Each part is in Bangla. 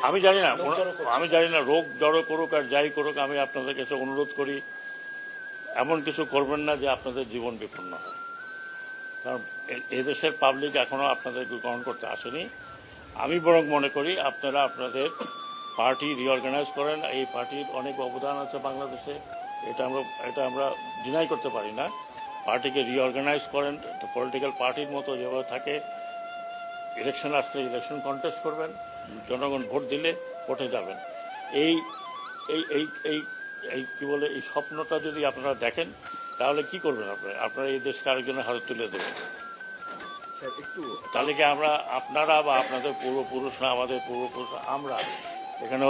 আমি জানি না রোগ জড়ো করুক আর যাই করুক, আমি আপনাদের কাছে অনুরোধ করি এমন কিছু করবেন না যে আপনাদের জীবন বিপন্ন হয়। কারণ এদেশের পাবলিক এখনো আপনাদেরকে গ্রহণ করতে আসেনি। আমি বরং মনে করি আপনারা আপনাদের পার্টি রিঅর্গানাইজ করেন। এই পার্টির অনেক অবদান আছে বাংলাদেশে, এটা আমরা ডিনাই করতে পারি না। পার্টিকে রিঅর্গানাইজ করেন, পলিটিক্যাল পার্টির মতো যেভাবে থাকে, ইলেকশন আসলে ইলেকশন কন্টেস্ট করবেন, জনগণ ভোট দিলে ভোটে যাবেন। এই এই এই এই এই কি বলে এই স্বপ্নটা যদি আপনারা দেখেন, তাহলে কি করবেন আপনারা এই দেশকে আরেকজনের হাতে তুলে দেবেন। তাহলে কি আপনারা বা আপনাদের পূর্বপুরুষরা, আমাদের পূর্বপুরুষরা, আমরা এখানে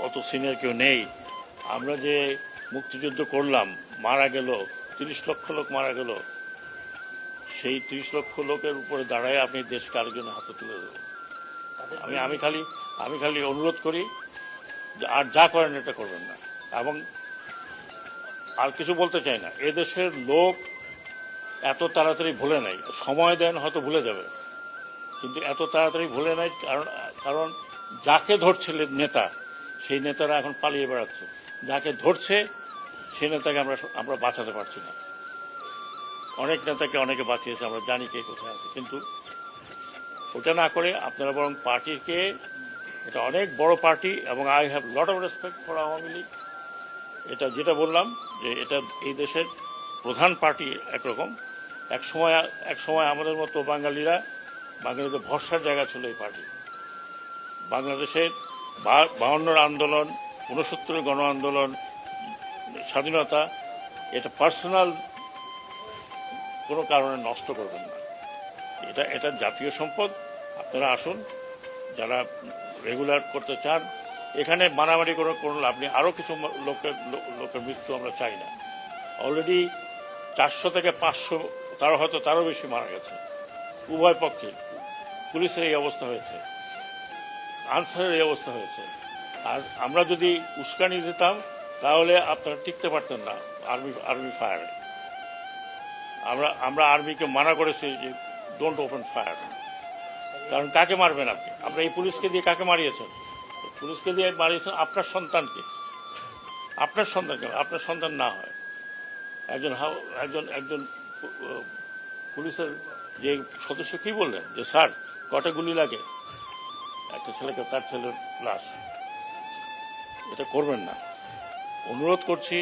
অত সিনিয়র কেউ নেই। আমরা যে মুক্তিযুদ্ধ করলাম, মারা গেল 30 লক্ষ লোক মারা গেল, সেই 30 লক্ষ লোকের উপরে দাঁড়ায় আপনি দেশকে আরেকজনের হাতে তুলে দেবেন। আমি খালি অনুরোধ করি আর যা করেন এটা করবেন না। এবং আর কিছু বলতে চাই না, এদেশের লোক এত তাড়াতাড়ি ভুলে নাই। সময় দেন, হয়তো ভুলে যাবে, কিন্তু এত তাড়াতাড়ি ভুলে নাই। কারণ যাকে ধরছে নেতা, সেই নেতারা এখন পালিয়ে বেড়াচ্ছে। যাকে ধরছে সেই নেতাকে আমরা বাঁচাতে পারছি না। অনেক নেতাকে অনেকে বাঁচিয়েছে, আমরা জানি কে কোথায় আছে। কিন্তু ওটা না করে আপনারা বরং পার্টিকে, এটা অনেক বড় পার্টি এবং I have lot of respect for Awami League. এটা যেটা বললাম যে এটা এই দেশের প্রধান পার্টি একরকম। এক সময় আমাদের মতো বাঙালিদের ভরসার জায়গা ছিল এই পার্টি। বাংলাদেশের 52 আন্দোলন, 69 গণ আন্দোলন, স্বাধীনতা, এটা পার্সোনাল কোনো কারণে নষ্ট করবেন না। এটা জাতীয় সম্পদ। আপনারা আসুন, যারা রেগুলার করতে চান। এখানে মারামারি করে কোনো লাভ নেই। আরও কিছু লোকের মৃত্যু আমরা চাই না। অলরেডি 400 থেকে 500, তারও বেশি মারা গেছে উভয় পক্ষে। পুলিশের এই অবস্থা হয়েছে, আনসারের এই অবস্থা হয়েছে। আর আমরা যদি উস্কানি দিতাম তাহলে আপনারা টিকতে পারতেন না আর্মি ফায়ারে। আমরা আর্মিকে মানা করেছি যে ডোন্ট ওপেন ফায়ার। কারণ কাকে মারবেন আপনি? আপনারা এই পুলিশকে দিয়ে কাকে মারিয়েছেন? পুলিশকে দিয়ে মারিয়েছেন আপনার সন্তানকে। আপনার সন্তান না হয় একজন পুলিশের যে সদস্য কি বললেন যে স্যার কটা গুলি লাগে একটা ছেলেকে, তার ছেলের লাশ। এটা করবেন না, অনুরোধ করছি।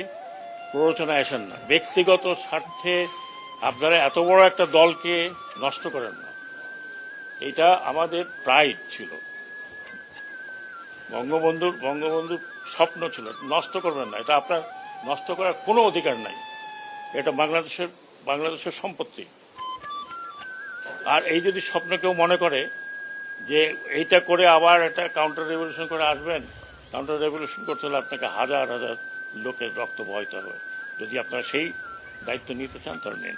প্ররোচনায় আসেন না, ব্যক্তিগত স্বার্থে আপনারা এত বড় একটা দলকে নষ্ট করেন না। এটা আমাদের প্রাইড ছিল, বঙ্গবন্ধুর স্বপ্ন ছিল। নষ্ট করবেন না, এটা আপনার নষ্ট করার কোনো অধিকার নাই। এটা বাংলাদেশের সম্পত্তি। আর এই যদি স্বপ্ন কেউ মনে করে যে এইটা করে আবার একটা কাউন্টার রেভলিউশন করে আসবেন, কাউন্টার রেভলিউশন করতে হলে আপনাকে হাজার হাজার লোকের রক্ত বহাইতে হবে। যদি আপনারা সেই দায়িত্ব নিতে চান তাহলে নিন,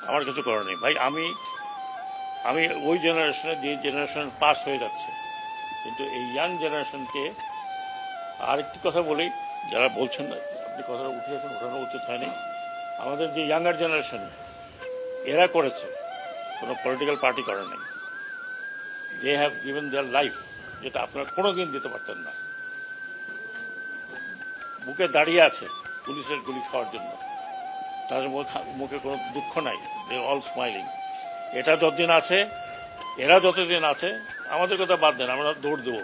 আমার কিছু করার নেই। ভাই আমি ওই জেনারেশনে, যে জেনারেশন পাস হয়ে যাচ্ছে, কিন্তু এই ইয়াং জেনারেশনকে আরেকটি কথা বলি, যারা বলছেন না, আপনি কথাটা উঠিয়েছেন, ওঠানো উচিত হয়নি। আমাদের যে ইয়াঙ্গার জেনারেশন, এরা করেছে, কোনো পলিটিক্যাল পার্টি করে নাই। They have given their life, যেটা আপনারা কোনো দিন দিতে পারতেন না। বুকে দাঁড়িয়ে আছে পুলিশের গুলি খাওয়ার জন্য, তাদের মুখে কোনো দুঃখ নাই, দে অল স্মাইলিং। এটা যতদিন আছে, এরা যতদিন আছে, আমাদের কথা বাদ দেন, আমরা দৌড় দেবো।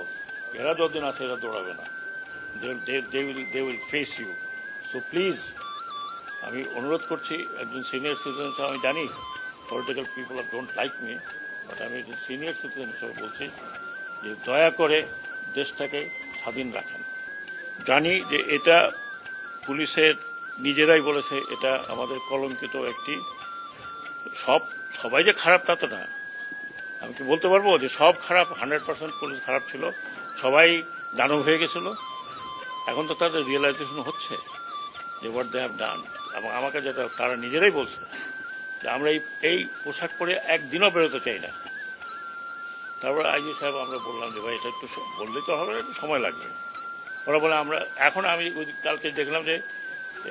এরা যতদিন আছে এরা দৌড়াবে না। They will face you. So please, আমি অনুরোধ করছি, একজন সিনিয়র সিটিজেন হিসেবে আমি জানি political people don't like me, but আমি একজন সিনিয়র সিটিজেন হিসেবে বলছি যে দয়া করে দেশটাকে স্বাধীন রাখেন। জানি যে এটা পুলিশের নিজেরাই বলেছে এটা আমাদের কলঙ্কিত একটি, সবাই যে খারাপ তা তো না। আমি কি বলতে পারবো যে সব খারাপ? 100% পুলিশ খারাপ ছিল, সবাই দানব হয়ে গেছিল। এখন তো তাদের রিয়েলাইজেশন হচ্ছে যে হোয়াট দে হ্যাভ ডান। এবং আমাকে যেটা তারা নিজেরাই বলছে যে আমরা এই পোশাক পরে একদিনও বেরোতে চাই না। তারপরে আইজি সাহেব আমরা বললাম যে ভাই এটা একটু বললেই তো হবে, একটু সময় লাগবে। ওরা বলে আমি কালকে দেখলাম যে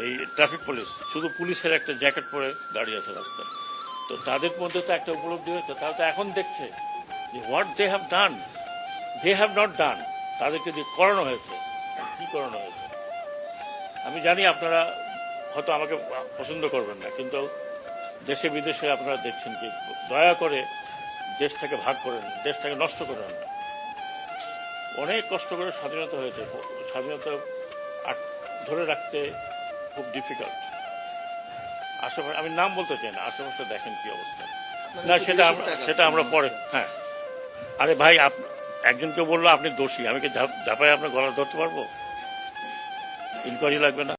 এই ট্রাফিক পুলিশ, শুধু পুলিশের একটা জ্যাকেট পরে দাঁড়িয়ে আছে রাস্তায়। তো তাদের মধ্যে তো একটা উপলব্ধি হয়েছে, তারা তো এখন দেখছে যে what they have done. They have not done, তাদেরকে দিয়ে করানো হয়েছে। কি করানো হয়েছে আমি জানি, আপনারা হয়তো আমাকে পছন্দ করবেন না, কিন্তু দেশে বিদেশে আপনারা দেখছেন কি, দয়া করে দেশটাকে ভাগ করেন, দেশটাকে নষ্ট করেন না। অনেক কষ্ট করে স্বাধীনতা হয়েছে, স্বাধীনতা ধরে রাখতে খুব ডিফিকাল্ট। আশেপাশে আমি নাম বলতে চাই না, আশেপাশে দেখেন কি অবস্থা। না সেটা আমরা পরে। হ্যাঁ, আরে ভাই, একজনকে বললো আপনি দোষী, আমি কি ধাপায় আপনার গলা ধরতে পারবো? ইনকোয়ারি লাগবে না?